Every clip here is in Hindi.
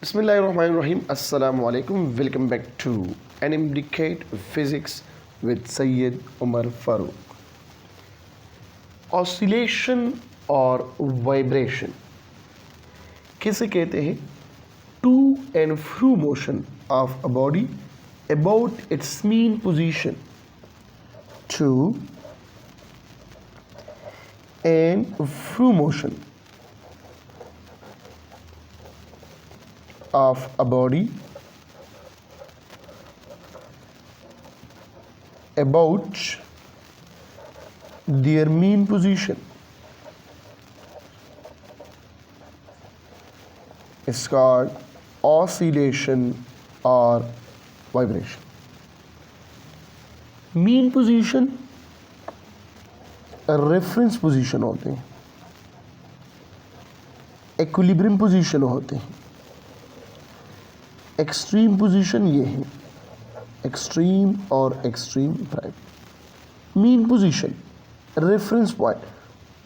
Bismillahirrahmanirrahim. Assalamu alaikum. Welcome back to Animdicate Physics with Sayyid Umar Farooq. Oscillation और वाइब्रेशन किसे कहते हैं? To and fro motion of a body about its mean position. To and fro motion of a body about their mean position is called oscillation or vibration. Mean position reference position होते हैं, इक्विलिब्रियम पोजीशन होते हैं. एक्सट्रीम पोजीशन ये है, एक्सट्रीम और extreme prime. Mean position, reference point,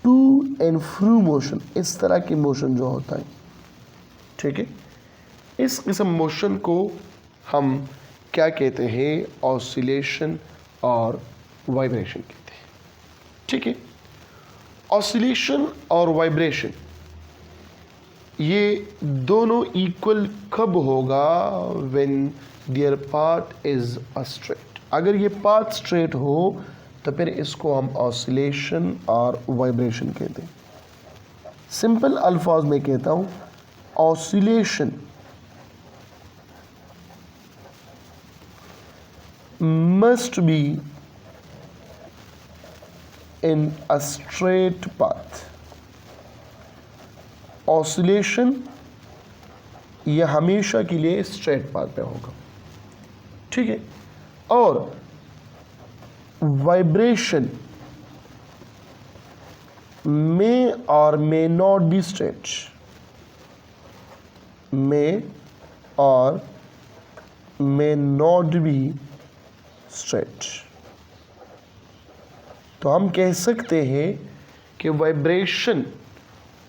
to and fro motion, इस तरह की मोशन जो होता है. ठीक है, इस किस्म मोशन को हम क्या कहते हैं? ऑसिलेशन और वाइब्रेशन कहते हैं. ठीक है, ऑसिलेशन और वाइब्रेशन ये दोनों इक्वल कब होगा? When there path is a straight. अगर ये पाथ स्ट्रेट हो तो फिर इसको हम ऑसिलेशन और वाइब्रेशन कहते हैं. सिंपल अल्फाज में कहता हूँ, oscillation must be in a straight path. Oscillation यह हमेशा के लिए स्ट्रेट पाथ पे होगा. ठीक है, और वाइब्रेशन मे और मे नॉट बी स्ट्रेट, मे और मे नॉट बी स्ट्रेट. तो हम कह सकते हैं कि वाइब्रेशन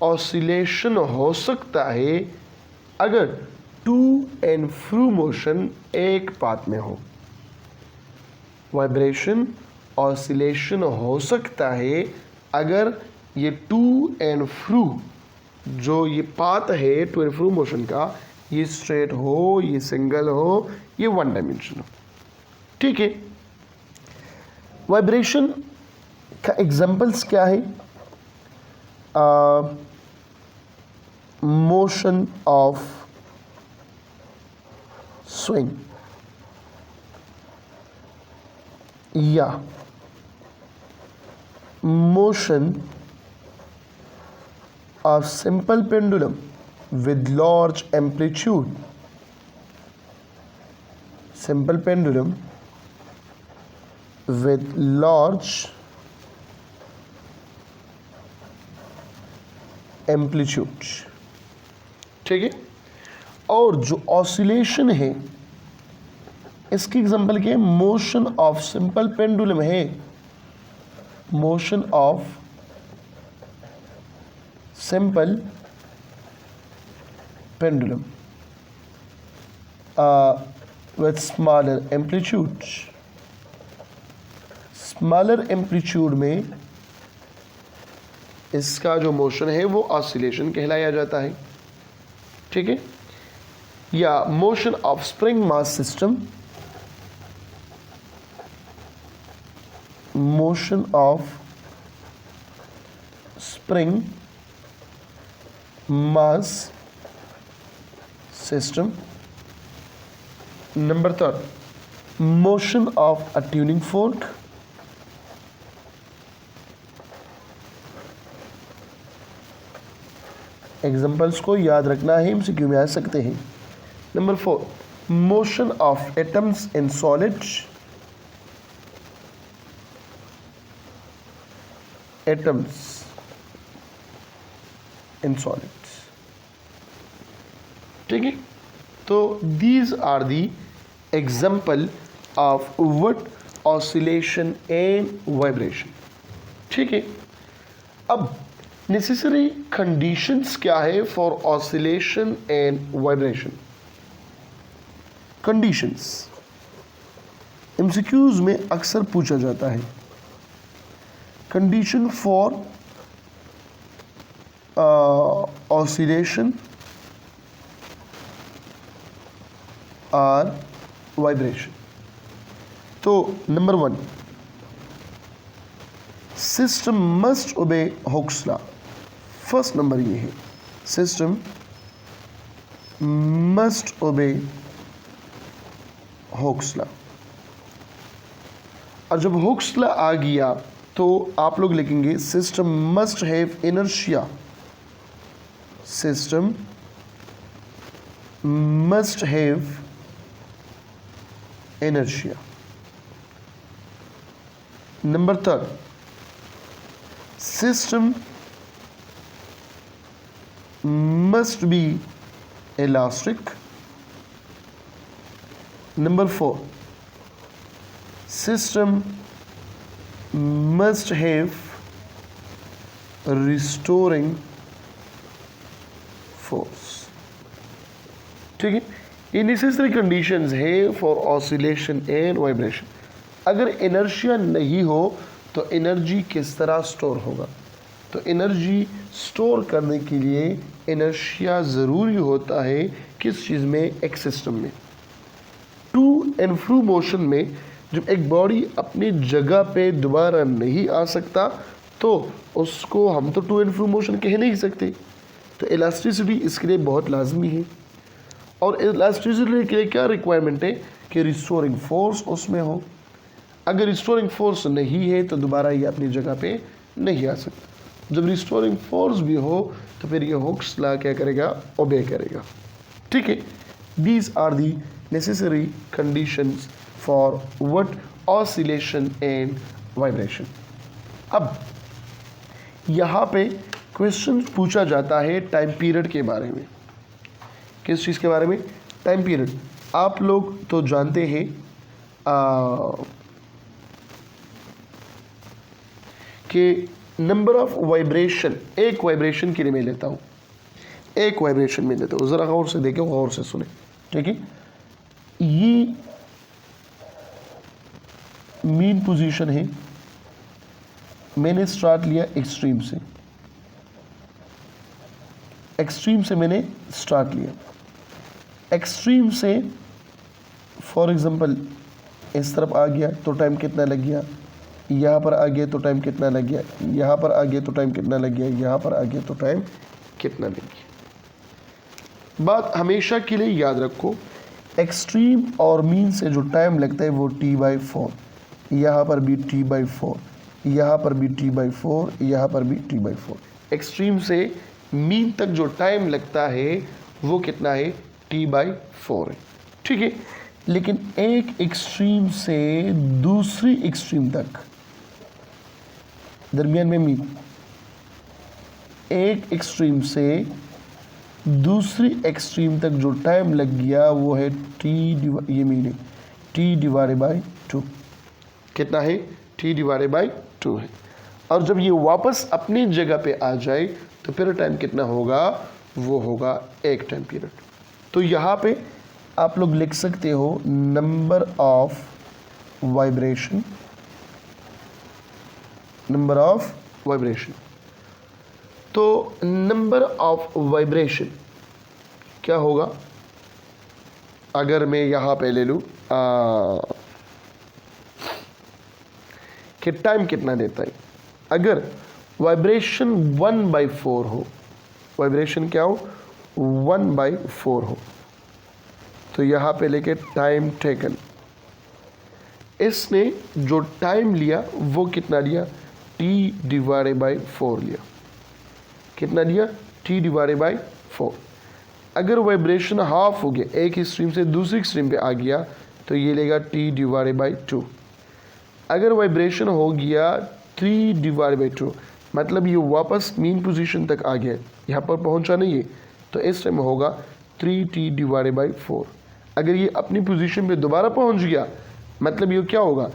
ऑसिलेशन हो सकता है अगर टू एंड फ्रू मोशन एक पाथ में हो. वाइब्रेशन ऑसिलेशन हो सकता है अगर ये टू एंड फ्रू जो ये पाथ है टू एंड फ्रू मोशन का, ये स्ट्रेट हो, ये सिंगल हो, ये वन डायमेंशन हो. ठीक है, वाइब्रेशन का एग्जांपल्स क्या है? मोशन ऑफ स्विंग या motion of simple pendulum with large amplitude. Simple pendulum with large amplitude. ठीक है, और जो ऑसिलेशन है इसकी एग्जांपल क्या है? मोशन ऑफ सिंपल पेंडुलम है, motion of simple pendulum with smaller amplitude. Smaller amplitude में इसका जो मोशन है वो ऑसिलेशन कहलाया जाता है. ठीक है, या motion of spring mass system, motion of spring mass system. Number 3, motion of a tuning fork, examples को याद रखना है, एमसीक्यू में आ सकते हैं. Number 4, motion of atoms in solid, atoms in solid. ठीक है, तो these are the examples of what oscillation and vibration. ठीक है, अब नेसेसरी कंडीशंस क्या है for oscillation and vibration? Conditions MCQs में अक्सर पूछा जाता है। कंडीशन फॉर ऑसिलेशन और वाइब्रेशन। तो नंबर 1, सिस्टम मस्ट ओबे हुक्स लॉ। फर्स्ट नंबर ये है, सिस्टम मस्ट ओबे हुक्स लॉ। और जब हुक्स लॉ आ गया तो आप लोग लिखेंगे system must have inertia. System must have inertia. Number 3, system must be elastic. Number 4, system must have restoring force. ठीक है, ये नेसेसरी कंडीशंस है फॉर ऑसिलेशन एंड वाइब्रेशन। अगर इनर्शिया नहीं हो तो एनर्जी किस तरह स्टोर होगा? तो एनर्जी स्टोर करने के लिए इनर्शिया ज़रूरी होता है किस चीज़ में? एक सिस्टम में। टू एंड फ्रो मोशन में जब एक बॉडी अपनी जगह पे दोबारा नहीं आ सकता तो उसको हम तो टू एंड फ्रो मोशन कह नहीं सकते। तो इलास्टिसिटी इसके लिए बहुत लाजमी है। और इलास्टिसिटी के लिए क्या रिक्वायरमेंट है कि रिस्टोरिंग फोर्स उसमें हो। अगर रिस्टोरिंग फोर्स नहीं है तो दोबारा ये अपनी जगह पे नहीं आ सकता। जब रिस्टोरिंग फोर्स भी हो तो फिर ये हुक्स लॉ क्या करेगा? ओबे करेगा। ठीक है, these are the necessary conditions for what? Oscillation and vibration. अब यहाँ पे क्वेश्चन पूछा जाता है टाइम पीरियड के बारे में। किस चीज़ के बारे में? Time period. आप लोग तो जानते हैं कि नंबर ऑफ वाइब्रेशन, एक वाइब्रेशन के लिए मैं लेता हूँ, एक वाइब्रेशन में लेता हूँ। ज़रा गौर से देखें, गौर से सुने। ठीक है, ये मीन पोजीशन है। मैंने स्टार्ट लिया एक्सट्रीम से, एक्सट्रीम से मैंने स्टार्ट लिया। एक्सट्रीम से फॉर एग्जांपल इस तरफ आ गया तो टाइम कितना लग गया? यहाँ पर आ गया तो टाइम कितना लग गया? यहाँ पर आ गया तो टाइम कितना लग गया? यहाँ पर आ गया तो टाइम कितना लग गया? बात हमेशा के लिए याद रखो, एक्सट्रीम और मीन से जो टाइम लगता है वो T/4। यहाँ पर भी T/4, यहाँ पर भी T/4, यहाँ पर भी T/4। एक्सट्रीम से मीन तक जो टाइम लगता है वो कितना है? T/4 है। ठीक है, लेकिन एक एक्सट्रीम से दूसरी एक्सट्रीम तक दरमियान में मीन, एक एक्सट्रीम से दूसरी एक्सट्रीम तक जो टाइम लग गया वो है ये मीन है T/2। कितना है? T/2 है। और जब ये वापस अपनी जगह पे आ जाए तो फिर टाइम कितना होगा? वो होगा एक टाइम पीरियड। तो यहाँ पे आप लोग लिख सकते हो number of vibration, number of vibration. तो नंबर ऑफ वाइब्रेशन क्या होगा? अगर मैं यहाँ पे ले लूँ कि टाइम कितना देता है, अगर वाइब्रेशन 1/4 हो, वाइब्रेशन क्या हो? 1/4 हो, तो यहाँ पे लेके टाइम टेकन, इसने जो टाइम लिया वो कितना लिया? T/4 लिया। कितना लिया? T/4। अगर वाइब्रेशन हाफ हो गया, एक स्ट्रीम से दूसरी स्ट्रीम पे आ गया तो ये लेगा T/2। अगर वाइब्रेशन हो गया 3/2, मतलब ये वापस मीन पोजीशन तक आ गया, यहाँ पर पहुँचा नहीं है, तो इस टाइम होगा 3T/4। अगर ये अपनी पोजीशन पे दोबारा पहुँच गया मतलब ये क्या होगा?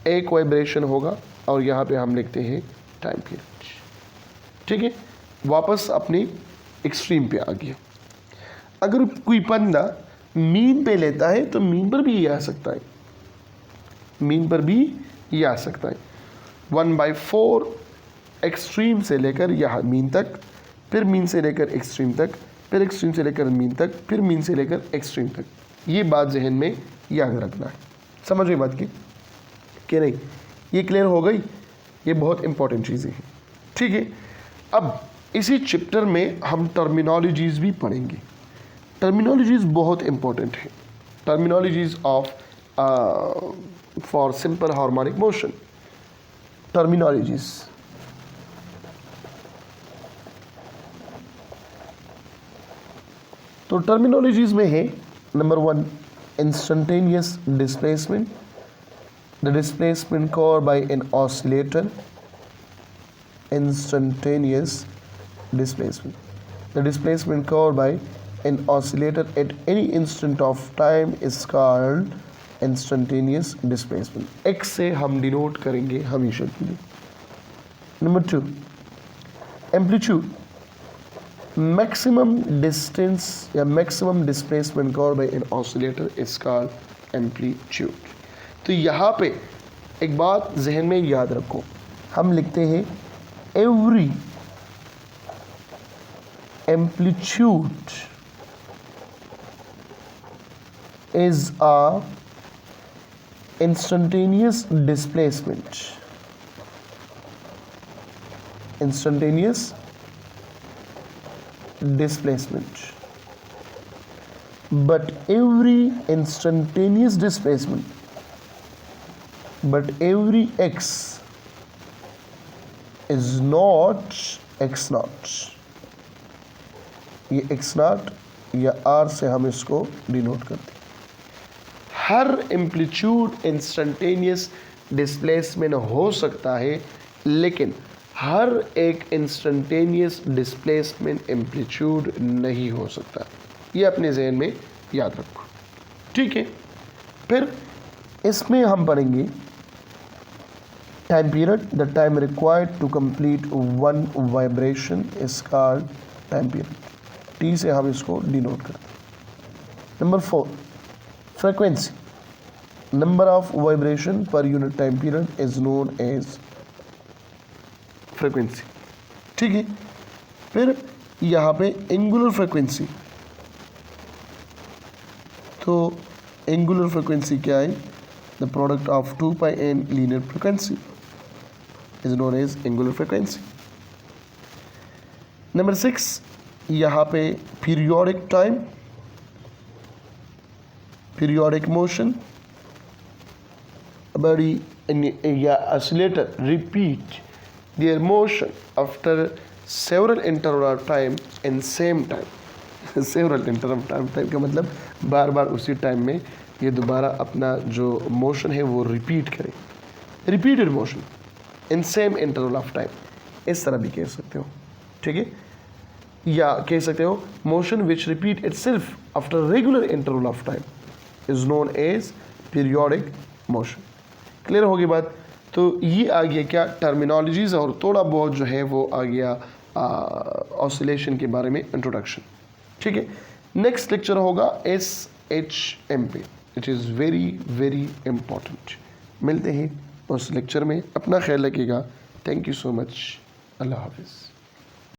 एक वाइब्रेशन होगा और यहाँ पे हम लिखते हैं टाइम पीरियड। ठीक है, वापस अपनी एक्सट्रीम पे आ गया। अगर कोई बंदा मीन पे लेता है तो मीन पर भी ये आ सकता है, मीन पर भी ये आ सकता है। 1/4 एक्सट्रीम से लेकर यहाँ मीन तक, फिर मीन से लेकर एक्सट्रीम तक, फिर एक्सट्रीम से लेकर मीन तक, फिर मीन से लेकर एक्सट्रीम तक। ये बात जहन में याद रखना है। समझ गई बात की कि नहीं? ये क्लियर हो गई? ये बहुत इंपॉर्टेंट चीज़ें हैं। ठीक है, अब इसी चैप्टर में हम टर्मिनोलॉजीज़ भी पढ़ेंगे। टर्मिनोलॉजीज़ बहुत इंपॉर्टेंट है। Terminologies of for simple harmonic motion. Terminologies, तो टर्मिनोलॉजीज़ में है number 1 instantaneous displacement, the displacement covered by an oscillator. Instantaneous displacement, the displacement covered by an oscillator at any instant of time is called instantaneous displacement. X से हम डिनोट करेंगे हमेशा के लिए। नंबर 2 एम्पलीट्यूड, मैक्सिमम डिस्टेंस या maximum displacement covered by an oscillator is called amplitude. तो यहाँ पे एक बात जहन में याद रखो, हम लिखते हैं every amplitude is a instantaneous displacement. Instantaneous displacement. But every instantaneous displacement, but every x is not x naught। ये x naught या r से हम इसको डिनोट करते हैं। हर एम्पलीट्यूड इंस्टेंटेनियस डिस्प्लेसमेंट हो सकता है, लेकिन हर एक इंस्टेंटेनियस डिस्प्लेसमेंट एम्पलीट्यूड नहीं हो सकता। ये अपने जहन में याद रखो। ठीक है, फिर इसमें हम पढ़ेंगे time period, the time required to complete one vibration is called time period। T से हम इसको डिनोट करते हैं। Number 4 frequency, number of vibration per unit time period is known as frequency। ठीक है, फिर यहाँ पे एंगुलर फ्रिक्वेंसी, तो एंगुलर फ्रिक्वेंसी क्या है? The product of 2πn linear frequency is known as angular frequency। Number 6 यहाँ पे periodic time, periodic motion, body या oscillator repeat their motion after several interval of time in same time। several interval of time का मतलब बार बार उसी टाइम में ये दोबारा अपना जो मोशन है वो रिपीट करे। Repeated motion in same interval of time, इस तरह भी कह सकते हो। ठीक है, या कह सकते हो motion which repeat itself after regular interval of time is known as periodic motion. Clear होगी बात? तो ये आ गया क्या टर्मिनोलॉजीज, और थोड़ा बहुत जो है वो आ गया ऑसिलेशन के बारे में इंट्रोडक्शन। ठीक है, नेक्स्ट लेक्चर होगा SHM पे, it is very very important. मिलते हैं उस लेक्चर में, अपना ख्याल रखिएगा। थैंक यू सो मच, अल्लाह हाफिज़।